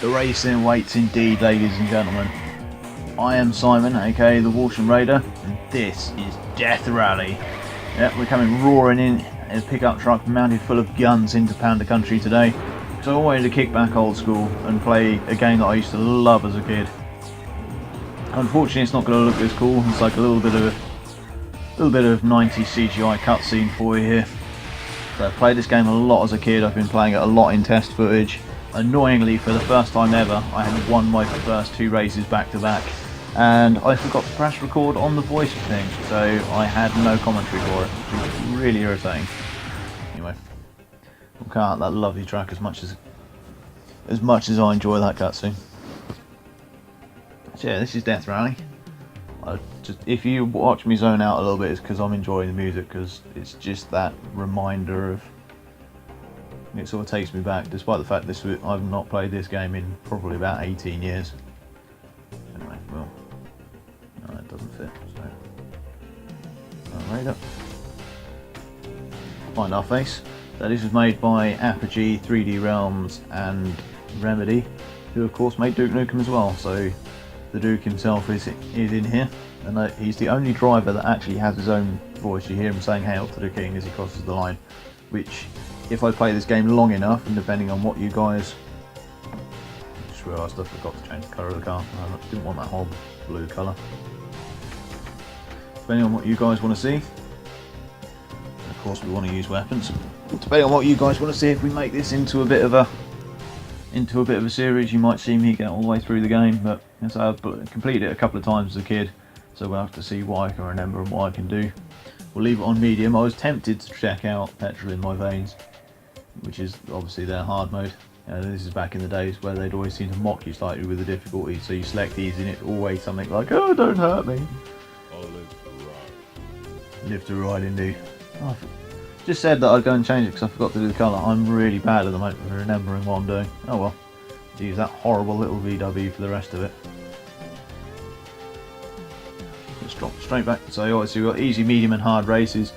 The racing waits indeed, ladies and gentlemen. I am Simon, aka the WalshamRaider, and this is Death Rally. Yep, we're coming roaring in a pickup truck mounted full of guns into Panda Country today. So I wanted to kick back old school and play a game that I used to love as a kid. Unfortunately, it's not going to look as cool. It's like a little bit of 90s CGI cutscene for you here. So I played this game a lot as a kid. I've been playing it a lot in test footage. Annoyingly, for the first time ever, I had won my first 2 races back to back, and I forgot to press record on the voice thing, so I had no commentary for it, which was really irritating. Anyway, we'll cut out that lovely track as much as I enjoy that cutscene. So yeah, this is Death Rally. If you watch me zone out a little bit, it's because I'm enjoying the music, because it's just that reminder of. It sort of takes me back, despite the fact I've not played this game in probably about 18 years. Anyway, well, no, it doesn't fit. So, right up. Find our face. So this was made by Apogee, 3D Realms, and Remedy, who of course made Duke Nukem as well. So the Duke himself is in here, and he's the only driver that actually has his own voice. You hear him saying "Hail to the King" as he crosses the line, which, if I play this game long enough, and depending on what you guys... I just realised I forgot to change the colour of the car. I didn't want that whole blue colour. Depending on what you guys want to see, and of course we want to use weapons. Depending on what you guys want to see, if we make this into a bit of a series, you might see me get all the way through the game. But as I've completed it a couple of times as a kid, so we'll have to see what I can remember and what I can do. We'll leave it on medium. I was tempted to check out Petrol in My Veins, which is obviously their hard mode. This is back in the days where they'd always seem to mock you slightly with the difficulty, so you select easy and it's always something like, "Oh, don't hurt me." I'll live to ride. Live to ride indeed. Oh, just said that I'd go and change it because I forgot to do the colour. I'm really bad at the moment for remembering what I'm doing. Oh well, to use that horrible little VW for the rest of it. Let's drop straight back. So obviously we've got easy, medium and hard races.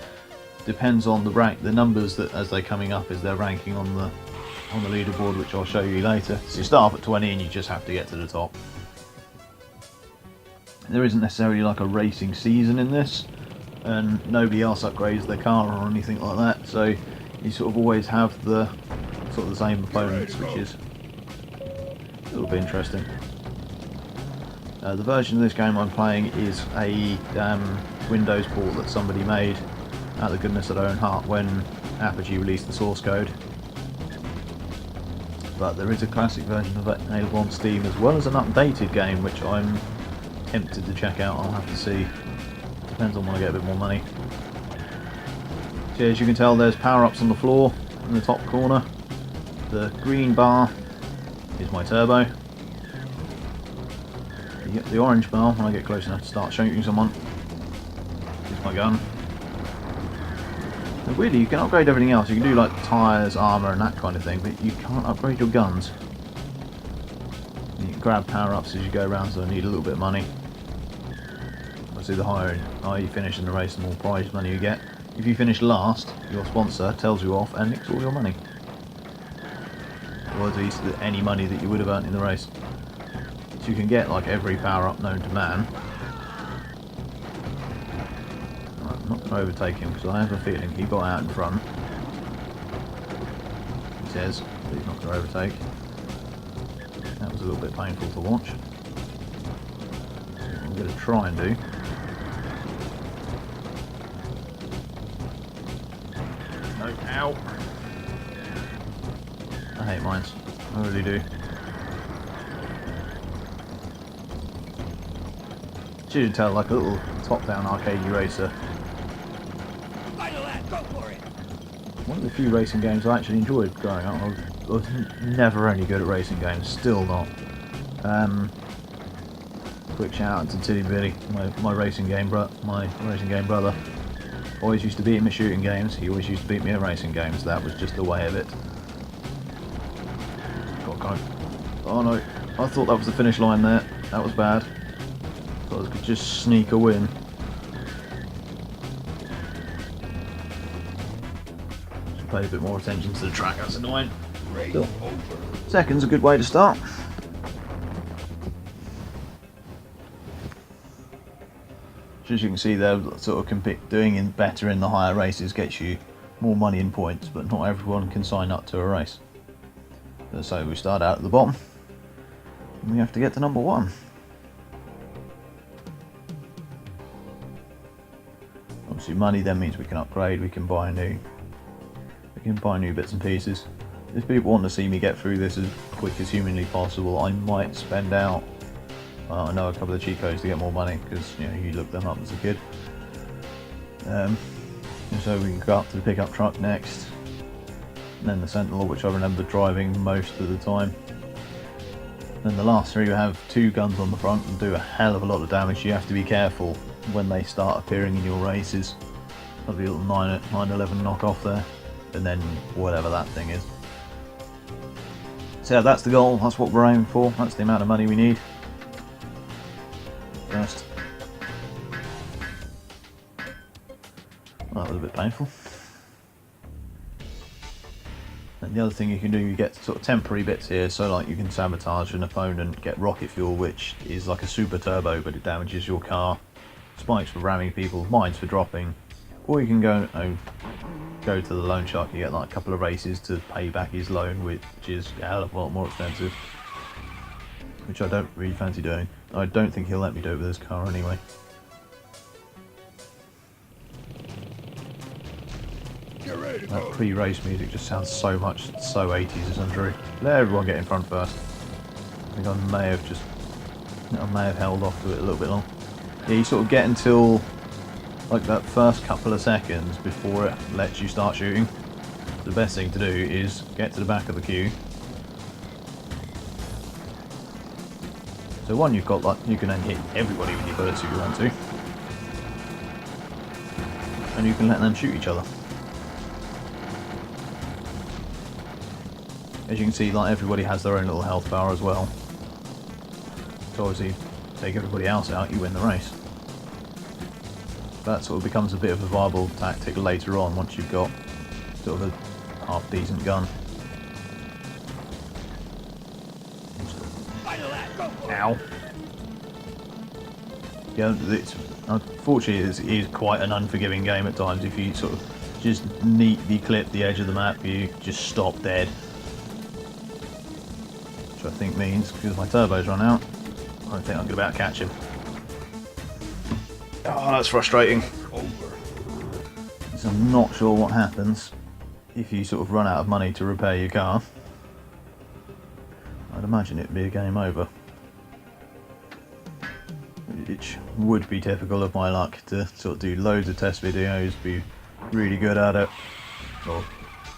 Depends on the rank, the numbers that as they're coming up is their ranking on the leaderboard, which I'll show you later. So you start off at 20 and you just have to get to the top. There isn't necessarily like a racing season in this, and nobody else upgrades their car or anything like that, so you sort of always have the sort of the same opponents, which is a little bit interesting. The version of this game I'm playing is a Windows port that somebody made out of the goodness of their own heart when Apogee released the source code. But there is a classic version of it available on Steam, as well as an updated game, which I'm tempted to check out. I'll have to see. Depends on when I get a bit more money. So as you can tell, there's power-ups on the floor in the top corner. The green bar is my turbo. You get the orange bar when I get close enough to start shooting someone. This is my gun. And weirdly, you can upgrade everything else. You can do like tyres, armour and that kind of thing, but you can't upgrade your guns. You can grab power-ups as you go around, so I need a little bit of money. Obviously the higher you finish in the race, the more prize money you get. If you finish last, your sponsor tells you off and nicks all your money. Or at least any money that you would have earned in the race. So you can get like every power-up known to man. I'm not going to overtake him because I have a feeling he got out in front. He says that he's not going to overtake. That was a little bit painful to watch. So what I'm going to try and do. No, ow! I hate mines. I really do. You can tell, like a little top-down arcade racer. One of the few racing games I actually enjoyed growing up. I was never only good at racing games, still not. Quick shout out to Tilly Billy, my racing game brother. Always used to beat him at shooting games. He always used to beat me at racing games. That was just the way of it. Oh no! I thought that was the finish line there. That was bad. Thought I could just sneak a win. Should pay a bit more attention to the track. That's annoying. Still, second's a good way to start. as you can see, they're sort of doing better in the higher races gets you more money and points, but not everyone can sign up to a race. So we start out at the bottom, and we have to get to number 1. Obviously, money then means we can upgrade, we can buy new bits and pieces. If people want to see me get through this as quick as humanly possible, I might spend out, I know, a couple of cheat codes to get more money, because you look them up as a kid. And so we can go up to the pickup truck next, and then the Sentinel, which I remember driving most of the time. Then the last 3 have 2 guns on the front and do a hell of a lot of damage. You have to be careful when they start appearing in your races. There'll be a little 911 knockoff there, and then whatever that thing is. So yeah, that's the goal, that's what we're aiming for, that's the amount of money we need. First. Well, that was a bit painful. And the other thing you can do, you get sort of temporary bits here, so like you can sabotage an opponent, get rocket fuel, which is like a super turbo, but it damages your car. Spikes for ramming people, mines for dropping, or you can go to the loan shark. You get like a couple of races to pay back his loan, which is a hell of a lot more expensive, which I don't really fancy doing. I don't think he'll let me do it with his car anyway. That pre-race music just sounds so 80s, as untrue. Let everyone get in front first. I think I may have held off to it a little bit long. Yeah, you sort of get until like that first couple of seconds before it lets you start shooting. The best thing to do is get to the back of the queue. So one, you've got like, you can then hit everybody with your bullets if you want to, and you can let them shoot each other. As you can see, like everybody has their own little health bar as well. So obviously, take everybody else out, you win the race. That sort of becomes a bit of a viable tactic later on once you've got sort of a half decent gun. Ow. Yeah, unfortunately it is quite an unforgiving game at times. If you sort of just neatly clip the edge of the map, you just stop dead. Which I think means, because my turbo's run out, I don't think I'm going to be able to catch him. Oh, that's frustrating. So I'm not sure what happens if you sort of run out of money to repair your car. I'd imagine it'd be a game over. Which would be typical of my luck, to sort of do loads of test videos, be really good at it, or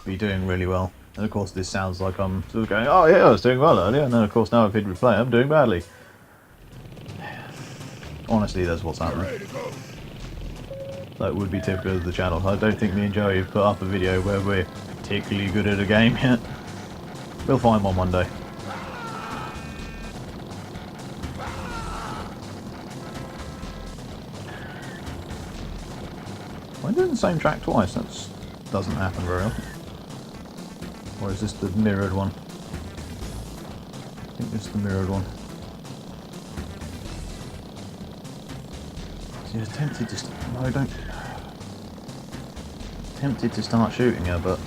be doing really well. And of course this sounds like I'm sort of going, oh yeah, I was doing well earlier, and then of course now I've hit replay, I'm doing badly. Honestly, that's what's happening. That would be typical of the channel. I don't think me and Joey have put up a video where we're particularly good at a game yet. We'll find one day. Am I doing the same track twice? That doesn't happen very often. Or is this the mirrored one? I think it's the mirrored one. See, I was tempted to no, don't. Tempted to start shooting her, but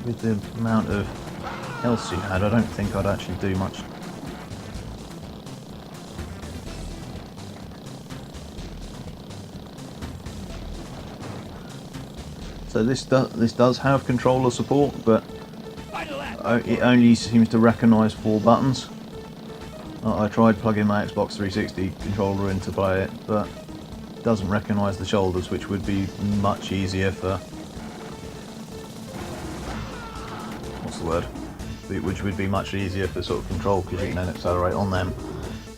with the amount of health she had, I don't think I'd actually do much. So this does have controller support, but it only seems to recognise 4 buttons. I tried plugging my Xbox 360 controller in to play it, but it doesn't recognise the shoulders, which would be much easier for... what's the word? Which would be much easier for sort of control, because you can then accelerate on them.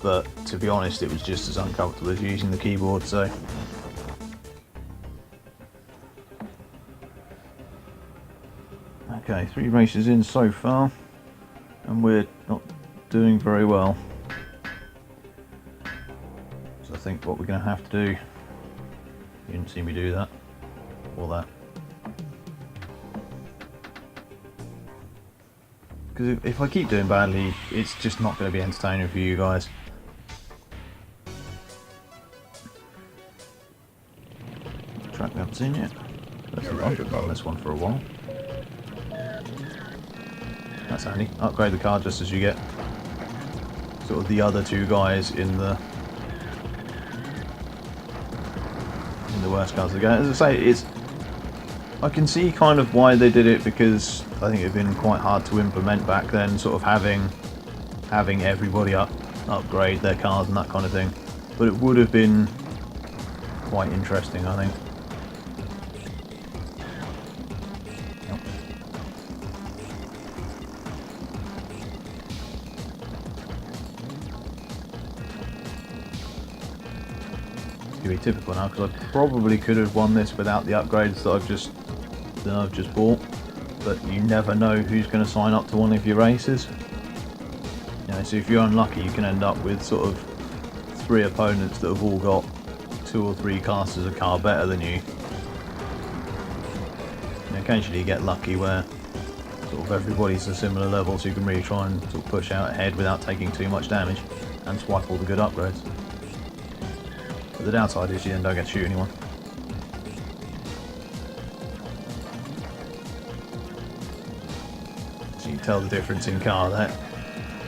But to be honest, it was just as uncomfortable as using the keyboard, so... Okay, 3 races in so far, and we're not doing very well. So I think what we're going to have to do, you didn't see me do that, or that. Because if I keep doing badly, it's just not going to be entertaining for you guys. track we haven't seen yet. I've been on this one for a while. That's handy. Upgrade the car just as you get sort of the other two guys in the worst cars of the game. As I say, I can see kind of why they did it, because I think it'd been quite hard to implement back then, sort of having everybody upgrade their cars and that kind of thing. But it would have been quite interesting, I think. Yep. It's gonna be typical now, because I probably could have won this without the upgrades that I've just bought. But you never know who's going to sign up to one of your races. You know, so if you're unlucky, you can end up with sort of 3 opponents that have all got 2 or 3 classes of car better than you. And occasionally you get lucky where sort of everybody's a similar level, so you can really try and sort of push out ahead without taking too much damage and swipe all the good upgrades. But the downside is you then don't get to shoot anyone. So you can tell the difference in car there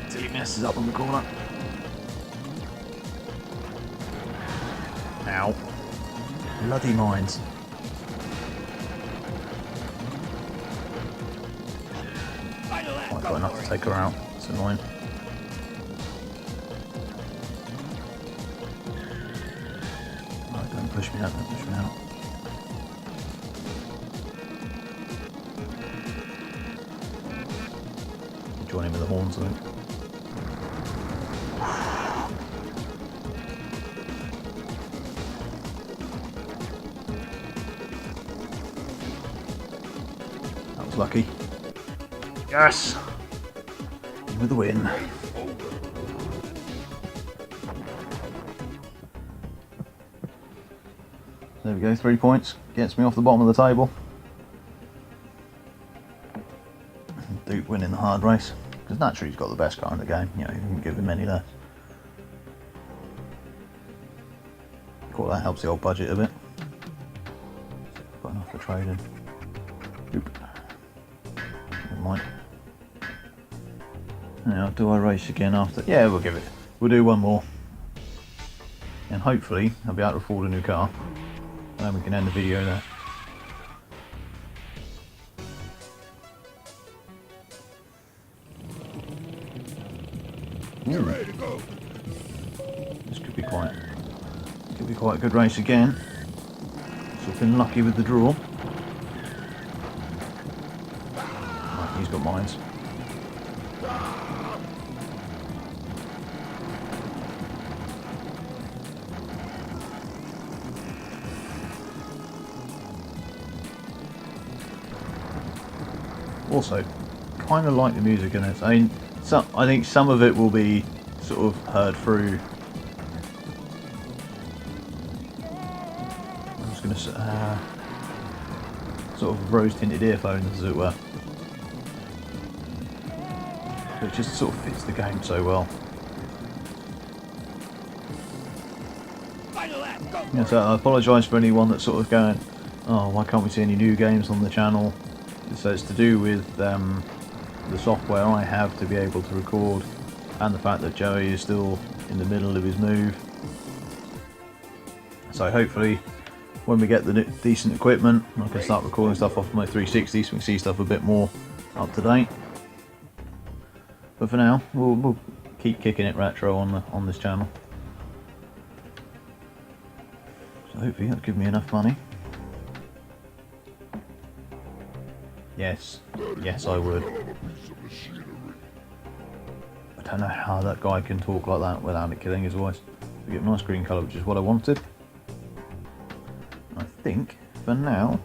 until he messes up on the corner. Ow. Bloody mines. I've got enough to take her out. It's annoying. Right, don't push me out, don't push me out. Join him with the horns, I think. That was lucky. Yes! In with the win. There we go, 3 points. Gets me off the bottom of the table. Duke winning the hard race. Because naturally he's got the best car in the game. You know, you can give him any less. Cool, that helps the old budget a bit. Got enough for trading. Oop. Never mind. Now, do I race again after? Yeah, we'll do one more. And hopefully I'll be able to afford a new car. And then we can end the video there. Get ready to go. This could be quite a good race again. So I've been lucky with the draw. Right, he's got mines. Also, kind of like the music in this. I mean, I think some of it will be sort of heard through. I'm just going to sort of rose-tinted earphones, as it were. It just sort of fits the game so well. Yeah, so I apologise for anyone that's sort of going, oh, why can't we see any new games on the channel? So it's to do with the software I have to be able to record, and the fact that Joey is still in the middle of his move. So hopefully when we get the decent equipment, I can start recording stuff off my 360 so we can see stuff a bit more up to date. But for now, we'll keep kicking it retro on this channel. So hopefully that'll give me enough money. Yes, yes I would. I don't know how that guy can talk like that without it killing his voice. We get a nice green colour, which is what I wanted. I think, for now.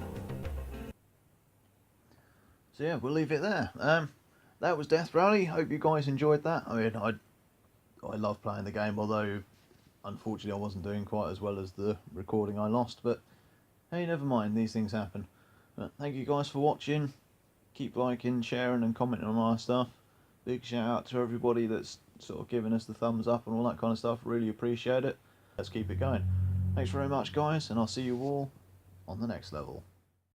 So yeah, we'll leave it there. That was Death Rally. Hope you guys enjoyed that. I mean, I love playing the game, although unfortunately I wasn't doing quite as well as the recording I lost. But hey, never mind, these things happen. But thank you guys for watching. Keep liking, sharing and commenting on our stuff. Big shout out to everybody that's sort of giving us the thumbs up and all that kind of stuff. Really appreciate it. Let's keep it going. Thanks very much guys, and I'll see you all on the next level.